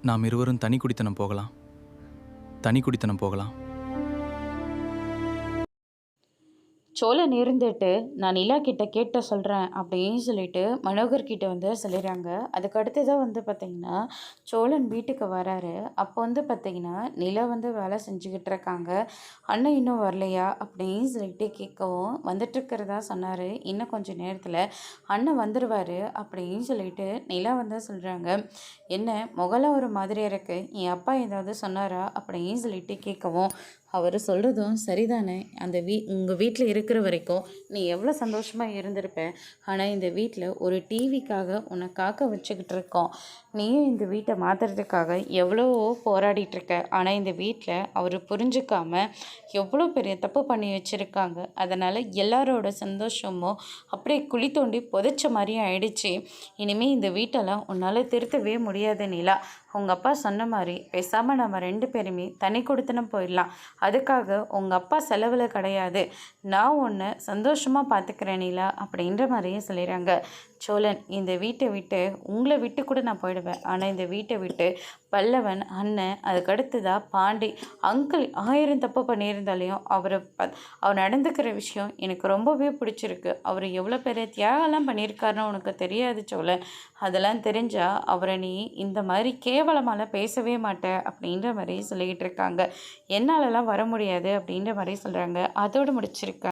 நாம் இருவரும் தனி குடித்தனம் போகலாம். தனி குடித்தனம் போகலாம். சோழன் இருந்துட்டு நான் நிலா கிட்ட கேட்ட சொல்கிறேன் அப்படின்னு சொல்லிட்டு மனோகர் கிட்ட வந்து சொல்லிடுறாங்க. அதுக்கு அடுத்ததாக வந்து பார்த்திங்கன்னா சோழன் வீட்டுக்கு வராரு. அப்போ வந்து பார்த்திங்கன்னா நிலா வந்து வேலை செஞ்சுக்கிட்டு இருக்காங்க. அண்ணன் இன்னும் வரலையா அப்படின்னு சொல்லிட்டு கேட்கவும் வந்துட்டுருக்கிறதா சொன்னார். இன்னும் கொஞ்சம் நேரத்தில் அண்ணன் வந்துடுவார் அப்படின்னு சொல்லிட்டு நிலா வந்து சொல்கிறாங்க. என்ன முகலாம் ஒரு மாதிரியாக இருக்குது, என் அப்பா ஏதாவது சொன்னாரா அப்படின்னு சொல்லிட்டு கேட்கவும் அவர் சொல்கிறதும் சரிதானே. அந்த உங்கள் வீட்டில் இருக்கிற வரைக்கும் நீ எவ்வளோ சந்தோஷமாக இருந்திருப்ப. ஆனால் இந்த வீட்டில் ஒரு டிவிக்காக உன்னை காக்க வச்சுக்கிட்டு இருக்கோம். நீயும் இந்த வீட்டை மாற்றுறதுக்காக எவ்வளவோ போராடிட்டுருக்க. ஆனால் இந்த வீட்டில் அவர் புரிஞ்சுக்காம எவ்வளோ பெரிய தப்பு பண்ணி வச்சுருக்காங்க. அதனால் எல்லாரோட சந்தோஷமும் அப்படியே குழி தோண்டி புதைச்ச மாதிரியும் ஆயிடுச்சு. இனிமேல் இந்த வீட்டெல்லாம் உன்னால் திருத்தவே முடியாது நிலா. உங்கள் அப்பா சொன்ன மாதிரி பேசாமல் நம்ம 2 பேருமே தனி கொடுத்தனம் போயிடலாம். அதுக்காக உங்கள் அப்பா செலவில் கிடையாது, நான் உன்னை சந்தோஷமாக பார்த்துக்கிறேன் நிலா அப்படின்ற மாதிரியே சொல்லிடுறாங்க. சோழன், இந்த வீட்டை விட்டு உங்களை விட்டு கூட நான் போயிடுவேன். ஆனால் இந்த வீட்டை விட்டு பல்லவன் அண்ணன், அதுக்கடுத்ததாக பாண்டி அங்கிள் 1000 தப்பு பண்ணியிருந்தாலையும் அவர் நடந்துக்கிற விஷயம் எனக்கு ரொம்பவே பிடிச்சிருக்கு. அவர் எவ்வளோ பெரிய தியாகம்லாம் பண்ணியிருக்காருன்னு உனக்கு தெரியாது சோழன். அதெல்லாம் தெரிஞ்சால் அவரை நீ இந்த மாதிரி கேவலமாலாம் பேசவே மாட்டேன் அப்படின்ற மாதிரி சொல்லிக்கிட்டு இருக்காங்க. என்னாலலாம் வர முடியாது அப்படின்ற மாதிரி சொல்கிறாங்க. அதோடு முடிச்சிருக்காங்க.